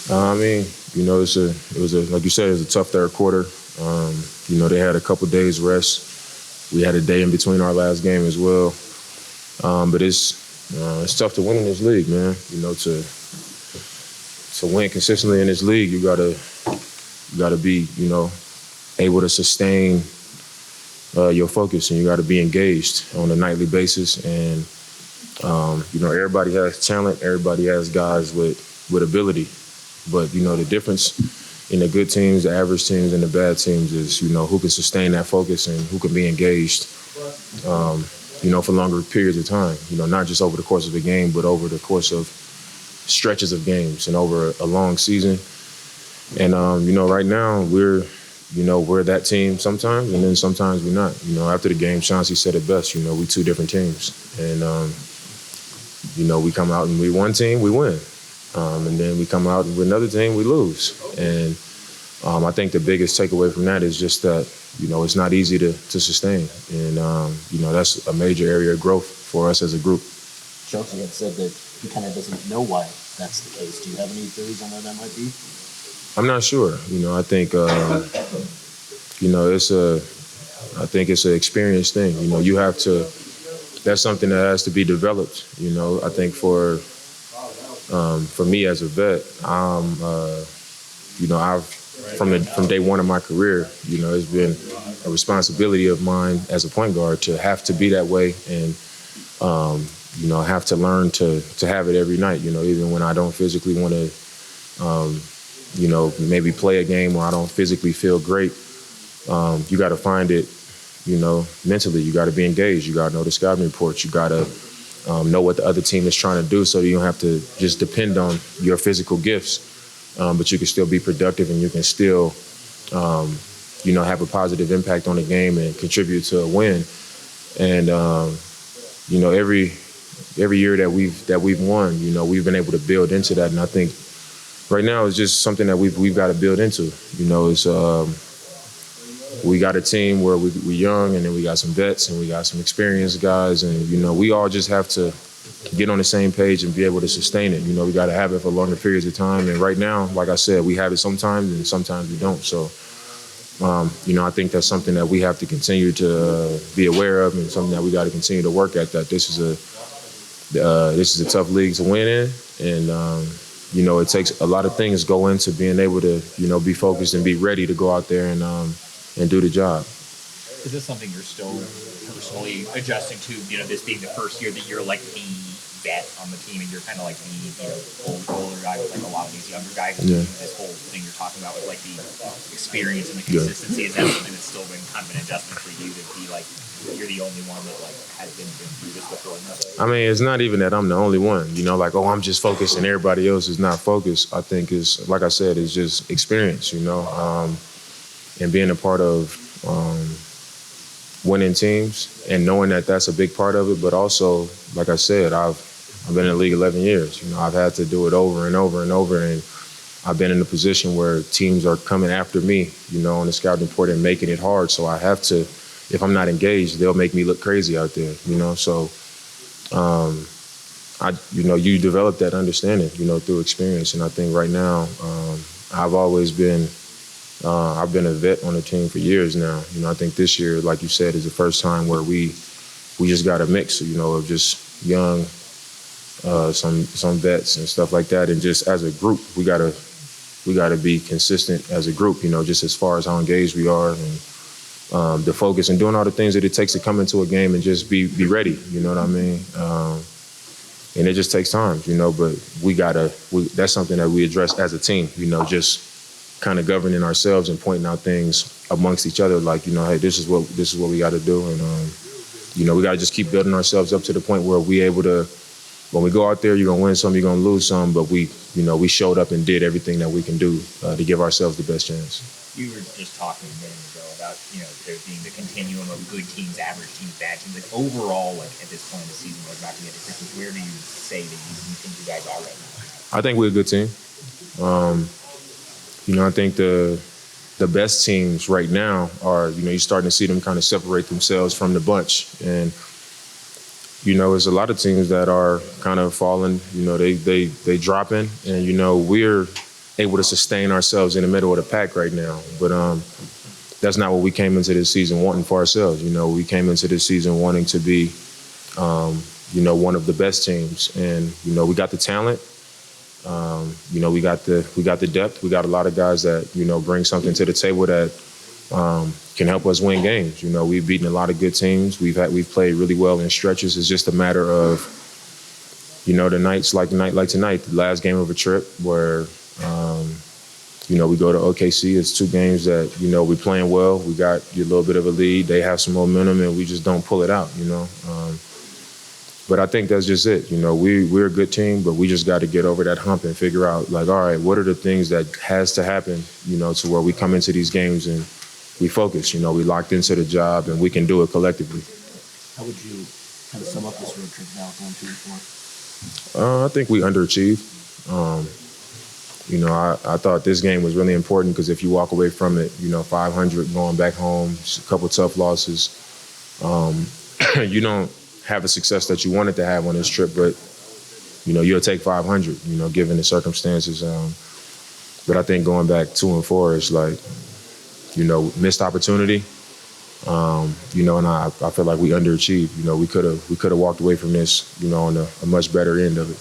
I mean, it was a like you said, it was a tough third quarter. They had a couple days rest. We had a day in between our last game as well. But it's tough to win in this league, man. To win consistently in this league, you gotta be able to sustain your focus, and you got to be engaged on a nightly basis. And everybody has talent, everybody has guys with ability, but the difference in the good teams, the average teams, and the bad teams is who can sustain that focus and who can be engaged. For longer periods of time. Not just over the course of a game, but over the course of stretches of games and over a long season. And right now we're that team sometimes, and then sometimes we're not. After the game, Chauncey said it best. We two different teams, and we come out and we one team, we win, and then we come out with another team, we lose. And I think the biggest takeaway from that is just that it's not easy to sustain, and that's a major area of growth for us as a group. Chauncey had said that he kind of doesn't know why that's the case. Do you have any theories on why that might be? I'm not sure. I think I think it's an experience thing. You have to. That's something that has to be developed. I think for me as a vet, I've from day one of my career, it's been a responsibility of mine as a point guard to have to be that way, and have to learn to have it every night. Even when I don't physically want to. Maybe play a game where I don't physically feel great. You got to find it, mentally. You got to be engaged. You got to know the scouting reports. You got to know what the other team is trying to do, so you don't have to just depend on your physical gifts, but you can still be productive, and you can still, have a positive impact on the game and contribute to a win. And every year that we've won, we've been able to build into that, and I think. Right now, it's just something that we've got to build into. It's we got a team where we're young, and then we got some vets, and we got some experienced guys, and we all just have to get on the same page and be able to sustain it. We got to have it for longer periods of time. And right now, like I said, we have it sometimes, and sometimes we don't. So, I think that's something that we have to continue to be aware of, and something that we got to continue to work at. That this is a tough league to win in, and. It takes a lot of things go into being able to, be focused and be ready to go out there and do the job. Is this something you're still personally adjusting to? This being the first year that you're like the vet on the team, and you're kind of like the older guy with like a lot of these younger guys. Yeah. This whole thing you're talking about with like the experience and the consistency, is that something that's still been kind of an adjustment for you to be like you're the only one that like has been through this before? I mean, it's not even that I'm the only one. I'm just focused and everybody else is not focused. I think is like I said, it's just experience. And being a part of winning teams and knowing that that's a big part of it. But also, like I said, I've been in the league 11 years. I've had to do it over and over and over, and I've been in a position where teams are coming after me, on the scouting report and making it hard. So I have to. If I'm not engaged, they'll make me look crazy out there, So, you develop that understanding, through experience. And I think right now, I've always been, I've been a vet on the team for years now. I think this year, like you said, is the first time where we just got a mix, of just young, some vets and stuff like that. And just as a group, we gotta be consistent as a group, just as far as how engaged we are, and the focus and doing all the things that it takes to come into a game and just be ready. You know what I mean? And it just takes time, but that's something that we address as a team, just kind of governing ourselves and pointing out things amongst each other, like, hey, this is what we got to do. And, we got to just keep building ourselves up to the point where we able to, when we go out there, you're going to win some, you're going to lose some, but we showed up and did everything that we can do to give ourselves the best chance. You were just talking a minute ago about, there being the continuum of good teams, average teams, bad teams. Like overall, like at this point in the season, we're about to get differences. Where do you say that you think you guys are right now? I think we're a good team. I think the best teams right now are, you're starting to see them kind of separate themselves from the bunch. And, there's a lot of teams that are kind of falling, they dropping. And, we're able to sustain ourselves in the middle of the pack right now. But that's not what we came into this season wanting for ourselves. You know, we came into this season wanting to be, you know, one of the best teams. And, you know, we got the talent. You know, we got the depth. We got a lot of guys that, you know, bring something to the table that can help us win games. You know, we've beaten a lot of good teams. We've played really well in stretches. It's just a matter of, you know, the nights like tonight, the last game of a trip where, you know, we go to OKC. It's 2 games that, you know, we're playing well. We got a little bit of a lead. They have some momentum, and we just don't pull it out, you know. But I think that's just it. You know, we're a good team, but we just got to get over that hump and figure out, like, all right, what are the things that has to happen, you know, to where we come into these games and we focus. You know, we locked into the job, and we can do it collectively. How would you kind of sum up this road trip now, 1, 2, 4? I think we underachieved. You know, I thought this game was really important because if you walk away from it, you know, 500 going back home, a couple tough losses, you don't have the success that you wanted to have on this trip, but, you know, you'll take 500, you know, given the circumstances. But I think going back 2 and 4 is like, you know, missed opportunity. You know, and I feel like we underachieved. You know, we could have walked away from this, you know, on a much better end of it.